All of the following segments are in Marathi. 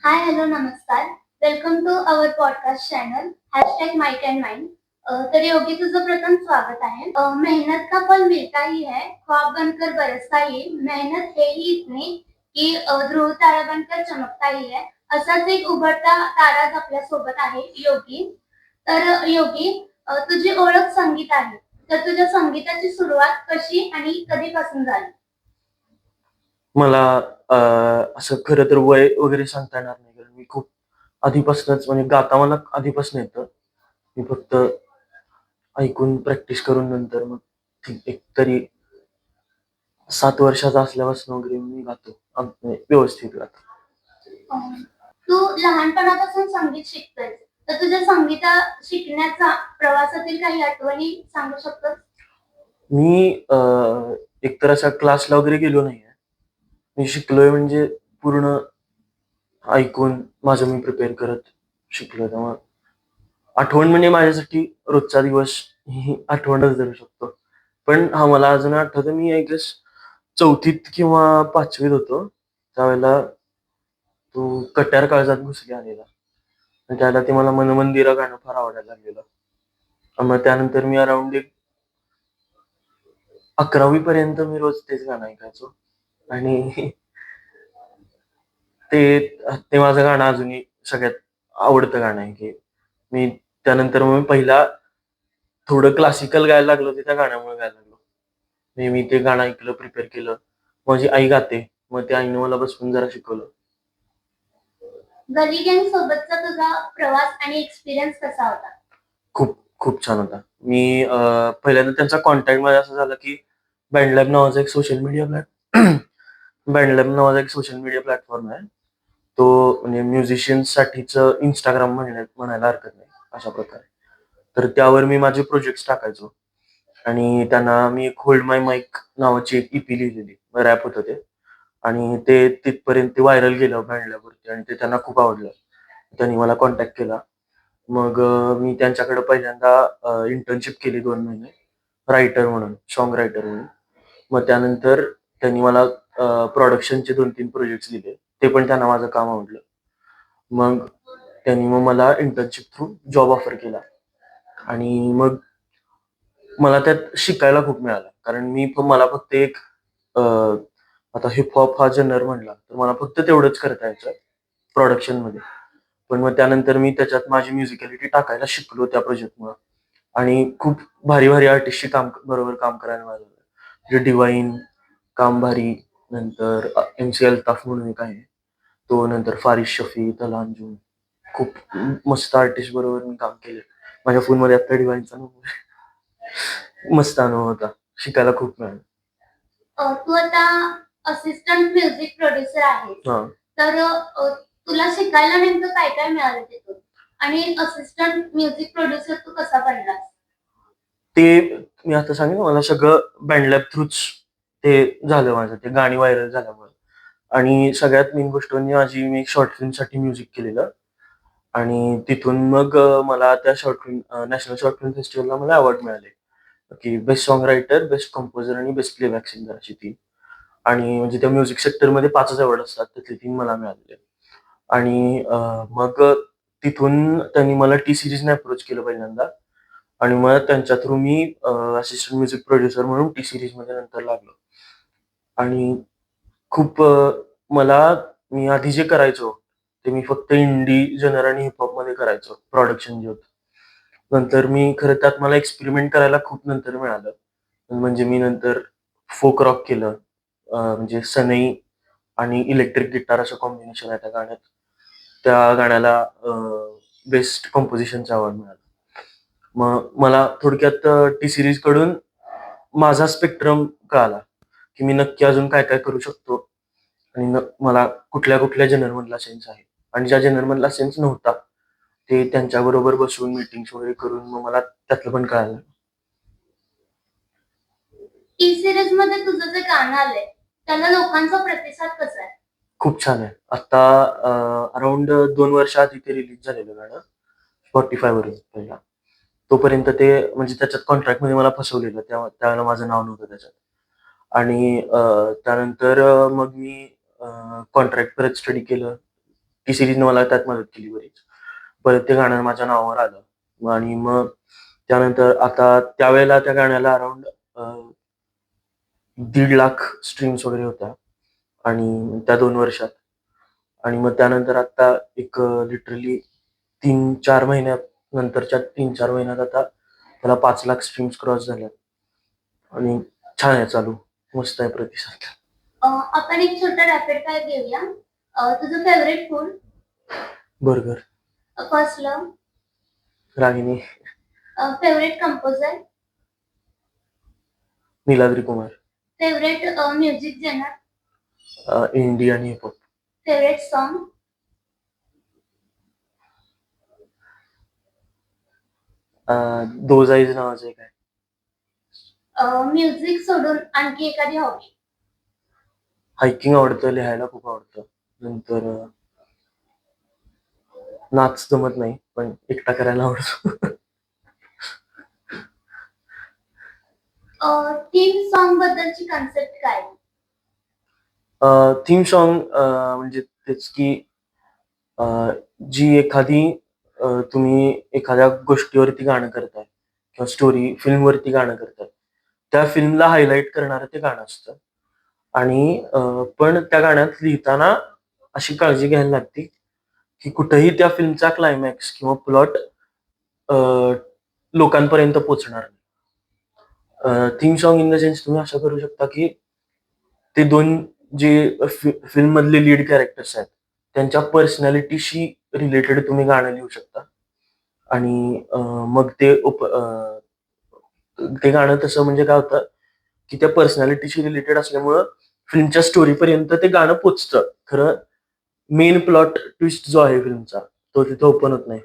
हाय, हॅलो, नमस्कार. Welcome to our podcast channel #mic and mind. तर योगी तुझं प्रथम स्वागत आहे. मेहनत का फल मिलता ही है, ख्वाब बनकर बरसता ही, मेहनत है ही इतनी की ध्रुव तारा बनकर चमकता ही है. असाच एक उभरता तारा आज आपल्या सोबत आहे, योगी. तर योगी, तुझी ओळख संगीत आहे. तर तुझ्या संगीताची सुरुवात कशी आणि कधीपासून झाली? मला असं खरं तर वय वगैरे सांगता येणार नाही. कारण मी खूप आधीपासूनच म्हणजे गाता मला आधीपासून येतं. मी फक्त ऐकून प्रॅक्टिस करून नंतर मग एक तरी 7 वर्षाचा असल्यापासून वगैरे मी गातो. म्हणजे व्यवस्थित गातो. तू लहानपणापासून संगीत शिकतोयस. तर तुझ्या शिकण्याचा प्रवासातील काही आठवणी सांगू शकतोस? मी एकतर अशा क्लासला वगैरे गेलो नाहीये. मी शिकलोय म्हणजे पूर्ण ऐकून माझं मी प्रिपेअर करत शिकलोय. त्यामुळे आठवण म्हणजे माझ्यासाठी रोजचा दिवस ही आठवणच धरू शकतो. पण हां, मला अजून आठवतं मी आय गेस 4थीत किंवा 5वीत होतो. त्यावेळेला तो कट्यार काळजात घुसली आलेला. आणि त्यावेळेला ते मला मनमंदिरा गाणं फार आवडायला लागलेलं. मग त्यानंतर मी अराउंड एक 11वी पर्यंत मी रोज तेच गाणं ऐकायचो. आणि ते ते माझं गाणं अजूनही सगळ्यात आवडतं गाणं आहे, की मी त्यानंतर मग मी पहिला थोडं क्लासिकल गायला लागलो ते त्या गाण्यामुळे गायला लागलो. मी ते गाणं ऐकलं, प्रिपेअर केलं. माझी आई गाते. मग त्या आईने मला बसवून जरा शिकवलं. गली गँग सोबतचा तुझा प्रवास आणि एक्सपिरियन्स कसा होता? खूप, खूप छान होता. मी पहिल्यांदा त्यांचा कॉन्टॅक्ट माझा असा झाला, की बँडलॅब नावाचा एक सोशल मीडिया बँडलॅब नावाचा एक सोशल मीडिया प्लॅटफॉर्म आहे. तो म्हणजे म्युझिशियन्ससाठीचं Instagram म्हणायला हरकत नाही, अशा प्रकारे. तर त्यावर मी माझे प्रोजेक्ट्स टाकायचो आणि त्यांना मी एक होल्ड माय माईक नावाची एक ईपी लिहिलेली. रॅप होतं ते आणि ते तिथपर्यंत ते व्हायरल गेलं बँडलॅबवरती आणि ते त्यांना खूप आवडलं. त्यांनी मला कॉन्टॅक्ट केला. मग मी त्यांच्याकडे पहिल्यांदा इंटर्नशिप केली 2 महिने रायटर म्हणून, सॉन्ग रायटर म्हणून. मग त्यानंतर त्यांनी मला प्रोडक्शनचे 2-3 प्रोजेक्ट्स दिले. ते पण त्यांना माझं काम आवडलं. मग त्यांनी मला इंटर्नशिप थ्रू जॉब ऑफर केला आणि मग मला त्यात शिकायला खूप मिळालं. कारण मला फक्त एक अ, आता हिप-हॉप हा जनर म्हणला, तर मला फक्त तेवढंच करता यायचं प्रोडक्शनमध्ये. पण मग त्यानंतर मी त्याच्यात माझी म्युझिकॅलिटी टाकायला शिकलो त्या प्रोजेक्टमुळं आणि खूप भारी-भारी आर्टिस्टशी बरोबर काम करायला मिळालं. म्हणजे डिवाईन, कामभारी, नंतर MC अल्ताफ म्हणून एक आहे. तो नंतर फारिस शफी, तलांजू खूप मस्त आर्टिस्ट बरोबर मी काम केलं. माझ्या फोनमध्ये आता डिवाईनचा नंबर आहे. मस्त अनुभव होता. शिकायला खूप मिळालं. तू आता असिस्टंट म्युझिक प्रोड्युसर आहेस. हां. तर तुला शिकायला नेमकं काय-काय मिळालं तिथून? आणि असिस्टंट म्युझिक प्रोड्युसर तू कसा बनलास? ते मी आता सांगेन ना, मला सगळं बँडलॅब थ्रूच ते झालं माझं. ते गाणी व्हायरल झाल्यामुळं. आणि सगळ्यात मेन गोष्ट म्हणजे मी एक शॉर्ट फिल्मसाठी म्युझिक केलेलं आणि तिथून मग मला त्या short film national short film फेस्टिव्हलला मला अवॉर्ड मिळाले, की best song writer, best composer आणि बेस्ट प्लेबॅक सिंगर अशी 3. आणि म्हणजे त्या म्युझिक सेक्टरमध्ये 5च अवॉर्ड असतात. त्यातले 3 मला मिळालेले. आणि मग तिथून त्यांनी मला टी-सीरीजने अप्रोच केलं पहिल्यांदा आणि मग त्यांच्या थ्रू मी असिस्टंट म्युझिक प्रोड्युसर म्हणून टी-सीरीजमध्ये नंतर लागलो. आणि खूप मला मी आधी जे करायचो, ते मी फक्त इंडी जनर आणि हिप-हॉपमध्ये करायचो, प्रोडक्शन जे होतं. नंतर मी खरं त्यात मला एक्सपेरिमेंट करायला खूप नंतर मिळालं. म्हणजे मी नंतर फोक रॉक केलं. म्हणजे सनई आणि इलेक्ट्रिक गिटार असं कॉम्बिनेशन आहे त्या गाण्यात. त्या गाण्याला बेस्ट कंपोझिशनचा अवॉर्ड मिळाला. मग मला थोडक्यात टी-सीरीजकडून माझा स्पेक्ट्रम कळाला, की मी नक्की अजून काय-काय करू शकतो आणि मला कुठल्या-कुठल्या जनरमधला सेन्स आहे आणि ज्या जनरमधला सेन्स नव्हता, ते त्यांच्याबरोबर बसून मीटिंग्स वगैरे करून मग मला त्यातलं पण कळालं. टी सीरीजमध्ये तुझं जे गाणं आलंय, त्याला लोकांचा प्रतिसाद कसा आहे? खूप छान आहे. आता अराउंड 2 वर्षाआधी ते रिलीज झालेलं गाणं Spotifyवरून पहिला. तोपर्यंत ते म्हणजे त्याच्यात कॉन्ट्रॅक्टमध्ये मला फसवलेलं. त्यावेळेला माझं नाव नव्हतं त्याच्यात. आणि त्यानंतर मग मी कॉन्ट्रॅक्ट परत स्टडी केलं. टी सिरीजने मला त्यात मदत केली बरीच. परत ते गाणं माझ्या नावावर आलं आणि मग त्यानंतर आता त्यावेळेला त्या गाण्याला अराउंड 1.5 लाख स्ट्रीम्स वगैरे होत्या आणि त्या 2 वर्षात. आणि मग त्यानंतर आता एक लिटरली 3-4 महिन्यानंतरच्या 3-4 महिन्यात आता त्याला 5 लाख स्ट्रीम्स क्रॉस झाल्या आणि छान आहे चालू. मस्त आहे प्रतिसाद. आपण एक छोटा रॅपिड फायर घेऊया. तुझं favourite food? Burger. First love? Ragini. Favourite composer? Niladri Kumar. Favourite music genre? Indie आणि hip hop. Favourite song? Those eyes नावाचं एक आहे. म्युझिक सोडून आणखी एखादी हॉबी? हायकिंग आवडतं, लिहायला खूप आवडतं. नंतर नाच जमत नाही, पण एकटा करायला आवडतो. थीम सॉन्ग बद्दलची कन्सेप्ट काय? थीम सॉन्ग म्हणजे तेच की जी एखादी तुम्ही एखाद्या गोष्टीवरती गाणं करताय किंवा स्टोरी फिल्मवरती गाणं करताय, त्या फिल्मला हायलाइट करणारं ते गाणं असतं. आणि पण त्या गाण्यात लिहिताना अशी काळजी घ्यायला लागते, की कुठेही त्या फिल्मचा क्लायमॅक्स किंवा प्लॉट लोकांपर्यंत पोहोचणार नाही. Theme song in the sense तुम्ही असं करू शकता, की ते 2 जे फिल्ममधले लीड कॅरेक्टर्स आहेत, त्यांच्या पर्सनॅलिटीशी रिलेटेड तुम्ही गाणं लिहू शकता. आणि मग ते गाणं तसं म्हणजे काय होतं, की त्या पर्सनॅलिटीशी रिलेटेड असल्यामुळं फिल्मच्या स्टोरीपर्यंत ते गाणं पोहोचतं. खरं मेन प्लॉट ट्विस्ट जो आहे फिल्मचा, तो तिथं ओपन होत नाही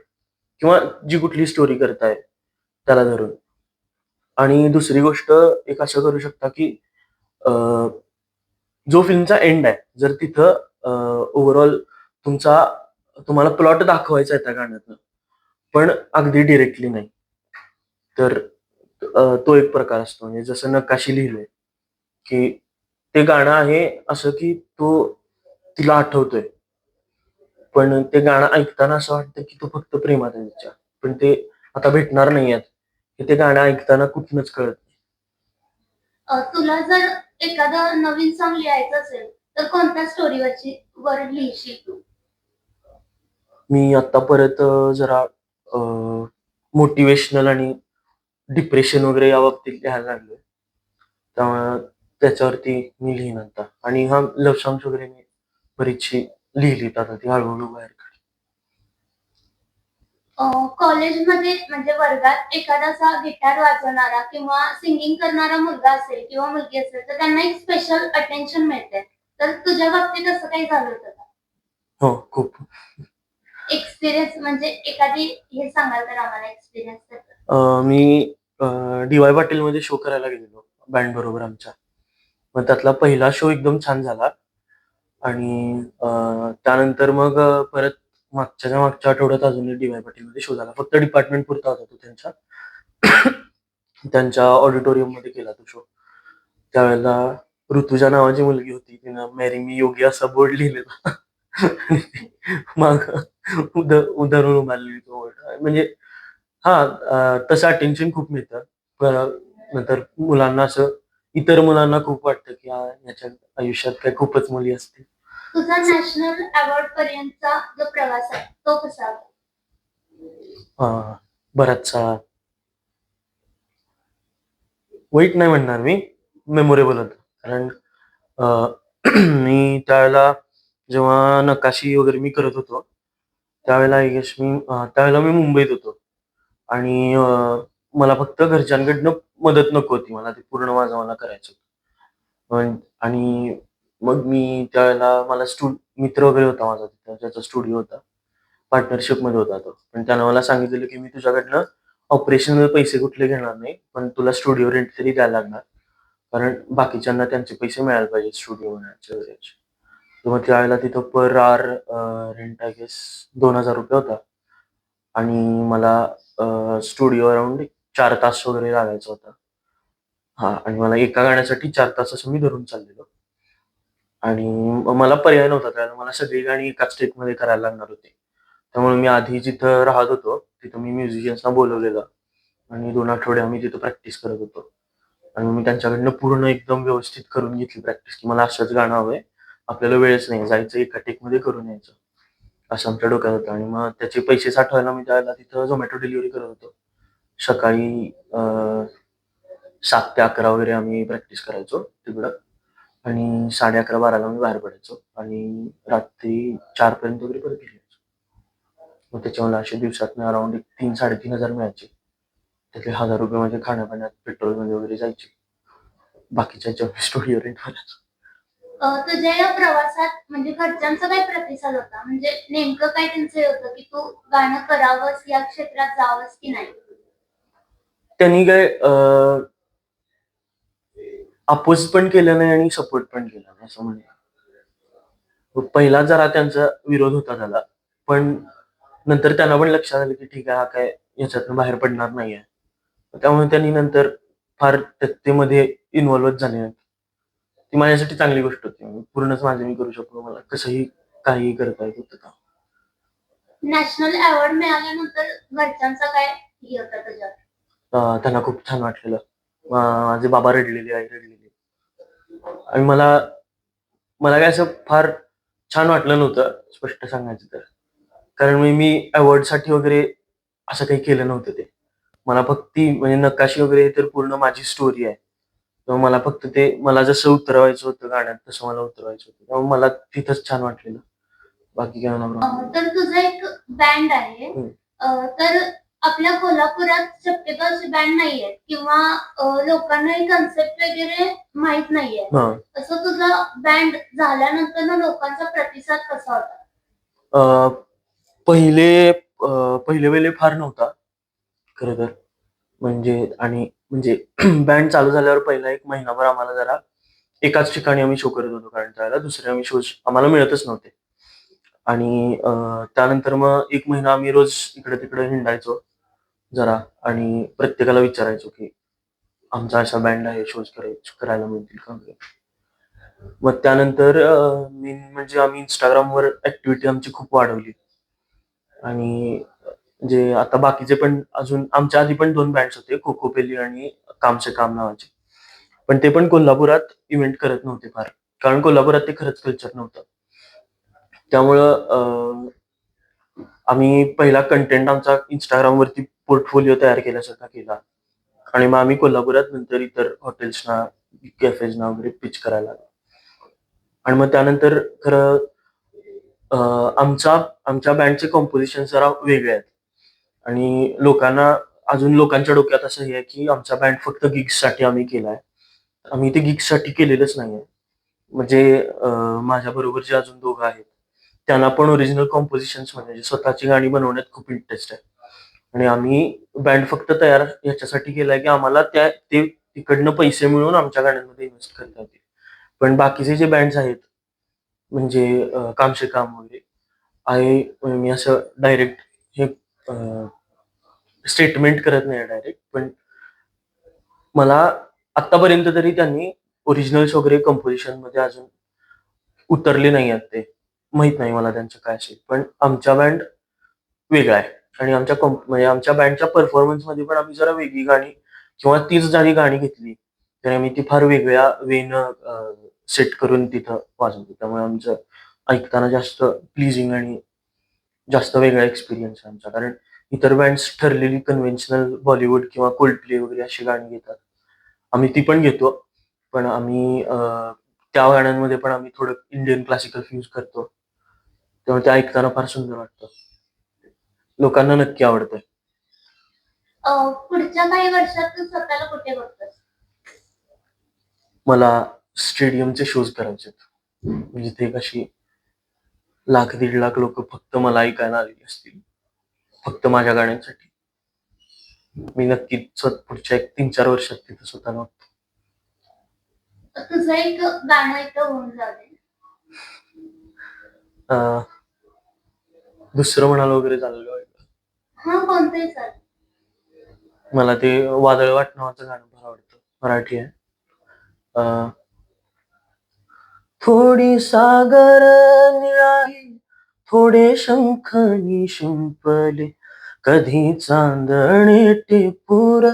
किंवा जी कुठली स्टोरी करताय त्याला धरून. आणि दुसरी गोष्ट एक असं करू शकता, की अ, जो फिल्मचा एंड आहे, जर तिथं ओव्हरऑल तुम्हाला प्लॉट दाखवायचा आहे त्या गाण्यातनं, पण अगदी डायरेक्टली नाही. तर तो एक प्रकार असतो. म्हणजे जसं नकाशी लिहिलंय, की ते गाणं आहे असं, की तो तिला आठवतोय. पण ते गाणं ऐकताना असं वाटतं, की तो फक्त प्रेमात आहे तिच्या. पण ते आता भेटणार नाहीयेत. हे ते गाणं ऐकताना कुठनंच कळत नाही. तुला जर एखादं नवीन सॉन्ग लिहायचं असेल, तर कोणत्या वर लिहिशील तू? मी आता परत जरा मोटिव्हेशनल आणि डिप्रेशन वगैरे या बाबतीत लिहायला लागलोय. त्यामुळं त्याच्यावरती मी लिहीन आता. आणि हां, लव्ह सॉंग्स वगैरे मी बरीचशी लिहिलीत आता ती हळू बाहेर काढली. कॉलेजमध्ये म्हणजे वर्गात एखादा असा गिटार वाजवणारा किंवा सिंगिंग करणारा मुलगा असेल किंवा मुलगी असेल, तर त्यांना एक स्पेशल अटेन्शन मिळते. तर तुझ्या बाबतीत असं काही झालं होतं का? हो, खूप. एक्सपिरियन्स म्हणजे एखादी हे सांगाल तर आम्हाला एक्सपिरियन्स त्याचा? मी डी.वाय पाटीलमध्ये शो करायला गेलेलो बँड बरोबर आमच्या. मग त्यातला पहिला शो एकदम छान झाला आणि त्यानंतर मग परत मागच्याच्या मागच्या आठवड्यात अजून एक डी.वाय पाटीलमध्ये शो झाला. फक्त डिपार्टमेंट पुरता होता तो त्यांच्या. त्यांच्या ऑडिटोरियममध्ये केला तो शो. त्यावेळेला ऋतुजा नावाची मुलगी होती. तिनं "मॅरी मी योगी" असा बोर्ड लिहिलेला. मागं उधरून उभारलेली तो बोर्ड. म्हणजे हां, तसं अटेन्शन खूप मिळतं. नंतर मुलांना असं इतर मुलांना खूप वाटतं, की ह्याच्या आयुष्यात काही खूपच मुली असतील. तुझा नॅशनल अवॉर्ड पर्यंतचा जो प्रवास आहे, तो कसा होता? बराचसा वाईट नाही म्हणणार मी, मेमोरेबल होतं. कारण अ, मी त्यावेळेला जेव्हा नकाशी वगैरे मी करत होतो, त्यावेळेला आय गेस त्यावेळेला मी मुंबईत होतो आणि मला फक्त घरच्यांकडनं मदत नको होती. मला ते पूर्ण मला करायचं होतं. आणि मग मी त्यावेळेला मला मित्र वगैरे होता माझा तिथं, ज्याचा स्टुडिओ होता. पार्टनरशिपमध्ये होता तो. पण त्यानं मला सांगितलेलं, की "मी तुझ्याकडनं ऑपरेशनल पैसे कुठले घेणार नाही, पण तुला स्टुडिओ रेंट तरी द्यायला लागणार." कारण बाकीच्यांना त्यांचे पैसे मिळायला पाहिजे स्टुडिओ ओनरचे वगैरेचे. तर मग त्यावेळेला तिथं पर आवर रेंट आय गेस ₹2000 होता आणि मला स्टुडिओ अराउंड 4 तास वगैरे लागायचा होता. हां, आणि मला एका गाण्यासाठी 4 तास असं मी धरून चाललेलो. आणि मला पर्याय नव्हता त्यावेळेला. मला सगळी गाणी एकाच टेकमध्ये करायला लागणार होती. त्यामुळे मी आधी जिथं राहत होतो, तिथं मी म्युझिशियन्सना बोलावलेलं आणि 2 आठवडे आम्ही तिथं प्रॅक्टिस करत होतो. आणि मी त्यांच्याकडनं पूर्ण एकदम व्यवस्थित करून घेतली प्रॅक्टिस, की मला असंच गाणं हवंय. आपल्याला वेळच नाही. जायचं एका टेकमध्ये करून यायचं. असं आमच्या डोक्यात होतं आणि मग त्याचे पैसे साठवायला मी त्यावेळेला तिथं Zomato डिलिव्हरी करत होतो. सकाळी 7 ते 11 वगैरे आम्ही प्रॅक्टिस करायचो तिकडं आणि 11:30-12ला मी बाहेर पडायचो आणि रात्री 4 पर्यंत वगैरे परत घरी यायचो. मग त्याचे मला असे दिवसातनं अराउंड एक 3,000-3,500 मिळायचे. त्यातले ₹1,000 माझे खाण्यापिण्यात, पेट्रोलमध्ये वगैरे जायचे. बाकीच्या स्टुडिओ रेंटवर. तुझ्या या प्रवासात म्हणजे घरच्यांचा काय प्रतिसाद होता? म्हणजे नेमकं काय त्यांचं हे होतं, की तू गाणं करावंस, या क्षेत्रात जावंस की नाही? त्यांनी काय अपोज पण केलं नाही आणि सपोर्ट पण केला नाही असं म्हणेन. पहिला जरा त्यांचा विरोध होता त्याला. पण नंतर त्यांना पण लक्षात आलं, की ठीक आहे हा काय याच्यातनं बाहेर पडणार नाहीये. त्यामुळे त्यांनी नंतर फार त्यामध्ये इन्व्हॉल्वच झाले नाहीत. ती माझ्यासाठी चांगली गोष्ट होती. पूर्णच माझं मी करू शकलो. मला कसंही काहीही करता येत होतं तेव्हा. नॅशनल अवॉर्ड मिळाल्यानंतर घरच्यांचा काय हे होता तुझ्यावर? त्यांना खूप छान वाटलेलं. माझे बाबा रडलेले, आई रडलेली आणि मला मला काय असं फार छान वाटलं नव्हतं स्पष्ट सांगायचं तर. कारण मी अवॉर्डसाठी वगैरे असं काही केलं नव्हतं ते. मला फक्त ती म्हणजे नकाशी वगैरे तर पूर्ण माझी स्टोरी आहे. तेव्हा मला फक्त ते मला जसं उतरवायचं होतं गाण्यात तसं मला उतरवायचं होतं. त्यामुळे मला तिथंच छान वाटलेलं. बाकी काय मला तर तुझं एक बँड आहे. हं. तर आपल्या कोल्हापुरात शक्यतो अशी बँड नाहीये किंवा लोकांना ही कन्सेप्ट वगैरे माहित नाहीये. हां. असं तुझा बँड झाल्यानंतर ना लोकांचा प्रतिसाद कसा होता? अ, पहिले पहिले फार नव्हता खरं तर. म्हणजे बँड चालू झाल्यावर पहिला 1 महिनाभर आम्हाला जरा एकाच ठिकाणी आम्ही शो करत होतो कारण त्यावेळेला दुसरे आम्ही शोज आम्हाला मिळतच नव्हते. आणि त्यानंतर मग 1 महिना आम्ही रोज इकडे-तिकडे हिंडायचो जरा आणि प्रत्येकाला विचारायचो, की आमचा असा बँड आहे, शोज करायला मिळतील का वगैरे. मग त्यानंतर मेन म्हणजे आम्ही Instagramवर ॲक्टिव्हिटी आमची खूप वाढवली आणि जे आता बाकीचे पण अजून आमच्या आधी पण 2 बँड्स होते, कोकोपेली आणि काम से काम नावाचे. पण ते पण कोल्हापुरात इव्हेंट करत नव्हते फार. कारण कोल्हापुरात ते खरंच कल्चर नव्हतं. त्यामुळं आम्ही पहिला कंटेंट आमचा Instagramवरती पोर्टफोलिओ तयार केल्यासारखा केला आणि मग आम्ही कोल्हापुरात नंतर इतर हॉटेल्सना, कॅफेजना वगैरे पिच करायला लागलो. आणि मग त्यानंतर खरं अ, आमच्या बँडचे कंपोझिशन जरा वेगळे आहेत आणि लोकांच्या डोक्यात असं हे आहे, की आमचा बँड फक्त गिग्ससाठी आम्ही केलाय. आम्ही ते गिग्ससाठी केलेलंच नाहीये. म्हणजे माझ्याबरोबर जे अजून दोघं आहेत, त्यांना पण ओरिजिनल कंपोझिशन्स म्हणजे स्वतःची गाणी बनवण्यात खूप इंटरेस्ट आहे. आणि आम्ही बँड फक्त तयार ह्याच्यासाठी केलाय, की आम्हाला ते तिकडनं पैसे मिळवून आमच्या गाण्यांमध्ये इन्व्हेस्ट करता येतील. पण बाकीचे जे बँड्स आहेत, म्हणजे काम से काम वगैरे मी असं डायरेक्ट हे स्टेटमेंट करत नाही डायरेक्ट. पण मला आत्तापर्यंत तरी त्यांनी ओरिजिनल्स वगैरे कंपोझिशनमध्ये अजून उतरले नाही आहेत ते. माहीत नाही मला त्यांचं काय असेल. पण आमचा बँड वेगळा आहे आणि म्हणजे आमच्या बँडच्या परफॉर्मन्समध्ये पण आम्ही जरा वेगळी गाणी किंवा तीच जरी गाणी घेतली, तरी आम्ही ती फार वेगळ्या वेनं सेट करून तिथं वाजवतो. त्यामुळे आमचं ऐकताना जास्त प्लीजिंग आणि जास्त वेगळा एक्सपिरियन्स आहे आमचा. कारण इतर बँड्स ठरलेली कन्व्हेन्शनल बॉलिवूड किंवा Coldplay वगैरे अशी गाणी घेतात. आम्ही ती पण घेतो. पण आम्ही त्या गाण्यांमध्ये पण आम्ही थोडं इंडियन क्लासिकल फ्यूज करतो. त्यामुळे ते ऐकताना फार सुंदर वाटतं. लोकांना नक्की आवडतंय. पुढच्या काही वर्षात तू स्वतःला कुठे बघतोस? मला स्टेडियमचे शोज करायचेत. म्हणजे ते कशी 1,00,000-1,50,000 लोकं फक्त मला ऐकायला आलेली असतील. फक्त माझ्या गाण्यांसाठी. मी नक्कीच पुढच्या एक 3-4 वर्षात तिथं स्वतःला बघतो. तुझं एक गाणं इथं होऊन जाऊ दे. अ, दुसरं म्हणाल वगैरे चालेल का? हां, कोणतंही चालेल. मला ते वादळ वाट नावाचं गाणं फार आवडतं. मराठी आहे. अ, थोडी सागर निळाई, थोडे शंख शिंपले, कधी चांदणे टिपूर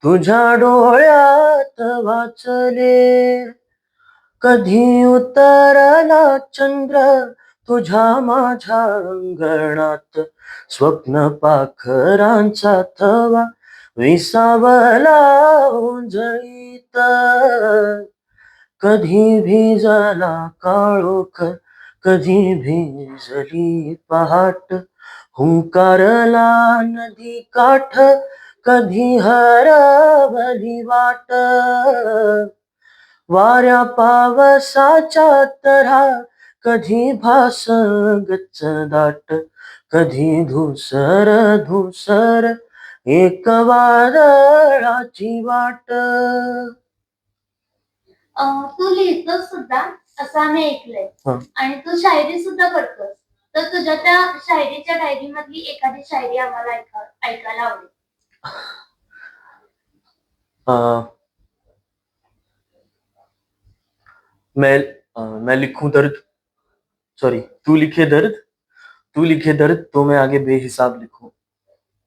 तुझ्या डोळ्यात वाचले, कधी उतरला चंद्र तुझ्या माझ्या अंगणात, स्वप्न पाखरांचा थवा विसावला ओंजळीत, कधी भिजला काळोख, कधी भिजली पहाट, हुंकारला नदी काठ, कधी हरवली वाट, वाऱ्या पावसाच्या तऱ्हा कधी भास गच्च दाट, कधी धुसर धुसर एक वादळाची वाट. तू लिहितोस सुद्धा असं आम्ही ऐकलंय हं. आणि तू शायरी सुद्धा करतोस. तर तुझ्या त्या शायरीच्या डायरी मधली एखादी शायरी आम्हाला ऐकायला आवडेल. अं, मैं लिखूं दर्द, सॉरी, तू लिखे दर्द, तू लिखे दर्द तो मैं आगे बेहिसाब लिखूं,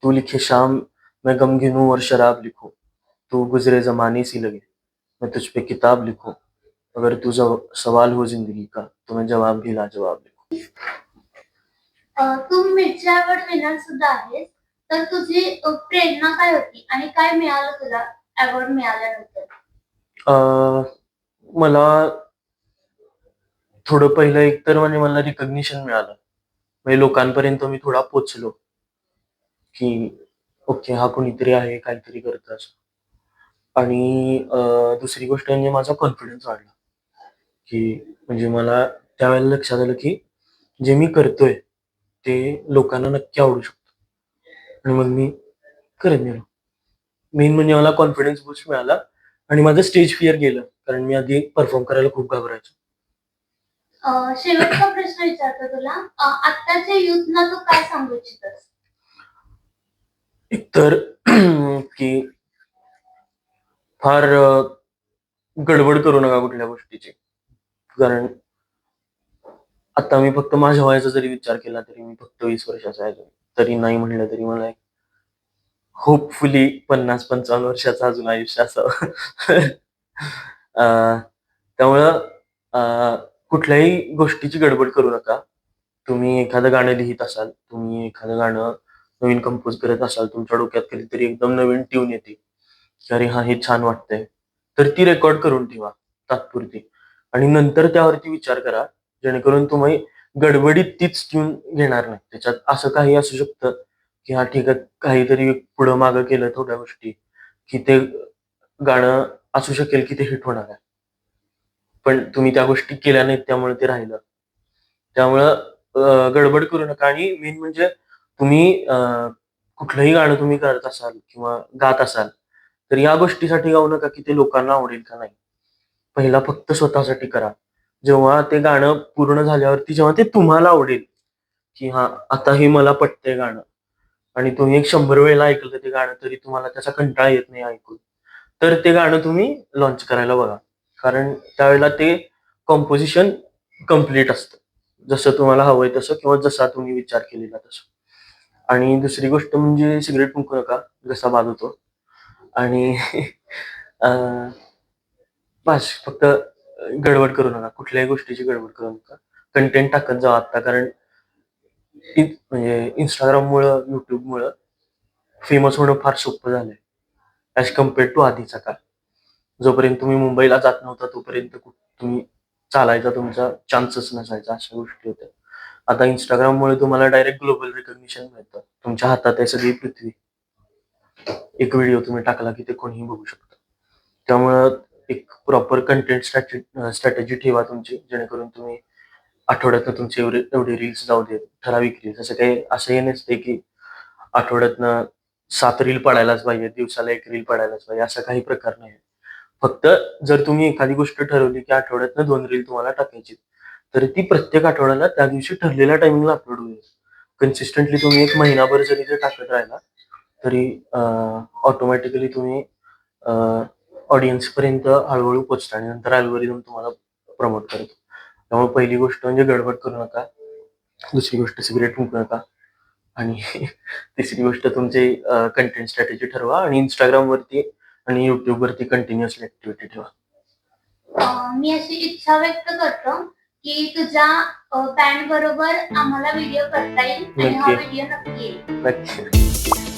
तू लिखे शाम मैं गम गिनूं और शराब लिखूं, तू गुजरे जमाने सी लगे मैं तुझ पे किताब लिखूं, अगर तू सवाल हो जिंदगी का तो मैं जवाब भी लाजवाब लिखूं. तू मिरची अवॉर्ड विनर सुद्धा आहेस. तर तुझी प्रेरणा काय होती आणि काय मिळालं तुला अवॉर्ड मिळाल्यानंतर? अं, मला थोडं पहिलं एकतर म्हणजे मला रिकग्निशन मिळालं, म्हणजे लोकांपर्यंत मी थोडा पोचलो, की ओके हा कोणीतरी आहे, काहीतरी करत असं. आणि दुसरी गोष्ट म्हणजे माझा कॉन्फिडन्स वाढला, की म्हणजे मला त्यावेळेला लक्षात आलं, की जे मी करतोय ते लोकांना नक्की आवडू शकतं. आणि मग मी करत गेलो. मेन म्हणजे मला कॉन्फिडन्स बूस्ट मिळाला आणि माझं स्टेज फिअर गेलं, कारण मी आधी परफॉर्म करायला खूप घाबरायचो. शेवटचा प्रश्न विचारतो तुला. आत्ताच्या युथला तू काय सांगू इच्छितस? एकतर की फार गडबड करू नका कुठल्या गोष्टीची. कारण आता मी फक्त माझ्या वयाचा जरी विचार केला तरी मी फक्त 20 वर्षाचा आहे अजून. तरी नाही म्हटलं तरी मला एक होपफुली 50-55 वर्षाचं अजून आयुष्य असावं. अ, त्यामुळं अ, कुठल्याही गोष्टीची गडबड करू नका. तुम्ही एखादं गाणं लिहीत असाल, तुम्ही एखादं गाणं नवीन कंपोज करत असाल, तुमच्या डोक्यात कधीतरी एकदम नवीन ट्यून येते, की "अरे हां, हे छान वाटतंय." तर ती रेकॉर्ड करून ठेवा तात्पुरती आणि नंतर त्यावरती विचार करा, जेणेकरून तुम्ही गडबडीत तीच ट्यून घेणार नाही. त्याच्यात असं काही असू शकतं, की हां, ठीक आहे, काहीतरी पुढं-मागं केलं थोड्या गोष्टी, की ते गाणं असू शकेल, की ते हिट होणार आहे. पण तुम्ही त्या गोष्टी केल्या नाहीत त्यामुळे ते राहिलं. त्यामुळं गडबड करू नका आणि मेन म्हणजे तुम्ही कुठलंही गाणं तुम्ही करत असाल किंवा गात असाल, तर या गोष्टीसाठी गाऊ नका, की ते लोकांना आवडेल का नाही. पहिला फक्त स्वतःसाठी करा. जेव्हा ते गाणं पूर्ण झाल्यावरती जेव्हा ते तुम्हाला आवडेल, की हां, आता हे मला पटतंय गाणं आणि तुम्ही एक 100 वेळेला ऐकलं ते गाणं तरी तुम्हाला त्याचा कंटाळा येत नाही ऐकून. तर ते गाणं तुम्ही लॉन्च करायला बघा. कारण त्यावेळेला ते कंपोझिशन कंप्लीट असतं. जसं तुम्हाला हवंय तसं किंवा जसा तुम्ही विचार केलेला तसं. आणि दुसरी गोष्ट म्हणजे सिगारेट फुंकू नका, घसा बाद होतो. आणि अ, बास फक्त गडबड करू नका. कुठल्याही गोष्टीची गडबड करू नका. कंटेंट टाकत जावा आता कारण म्हणजे Instagramमुळं, YouTubeमुळं फेमस होणं फार सोपं झालंय ॲज कंपेअर्ड टू आधीचा काळ. जोपर्यंत तुम्ही मुंबईला जात नव्हता तोपर्यंत तुम्ही चालायचा तुमचा चान्सच नसायचा, अशा गोष्टी होत्या. आता Instagramमुळे तुम्हाला डायरेक्ट ग्लोबल रिकॉग्निशन मिळतं. तुमच्या हातात आहे सगळी पृथ्वी. एक व्हिडिओ तुम्ही टाकला की ते कोणीही बघू शकतं. त्यामुळं एक प्रॉपर कंटेंट स्ट्रॅटेजी ठेवा तुमची, जेणेकरून तुम्ही आठवड्यातनं तुमचे एवढे रील्स जाऊ देत, ठराविक रील्स. असंही नसते की आठवड्यातनं 7 रील पडायलाच पाहिजे, दिवसाला 1 रील पडायलाच पाहिजे, असा काही प्रकार नाही. फक्त जर तुम्ही एखादी गोष्ट ठरवली की आठवड्यातनं 2 रील तुम्हाला टाकायची, तर ती प्रत्येक आठवड्याला त्या दिवशी ठरलेल्या टायमिंगला अपलोड होईल. कन्सिस्टंटली तुम्ही 1 महिनाभर जरी ते टाकत राहिला, तरी ऑटोमॅटिकली तुम्ही ऑडियन्सपर्यंत हळू-हळू पोहोचता आणि नंतर अल्गोरिदम तुम्हाला प्रमोट करतो. त्यामुळे पहिली गोष्ट म्हणजे गडबड करू नका. दुसरी गोष्ट सिगरेट फुंकू नका आणि तिसरी गोष्ट तुमची कंटेंट स्ट्रॅटेजी ठरवा आणि Instagram वरती आणि YouTube वरती कंटिन्युअसली ऍक्टिव्हिटी ठेवा. मी अशी इच्छा व्यक्त करतो की तुझ्या बँड बरोबर आम्हाला व्हिडिओ करता येईल आणि हा नक्की. व्हिडिओ नक्की येईल. नक्की.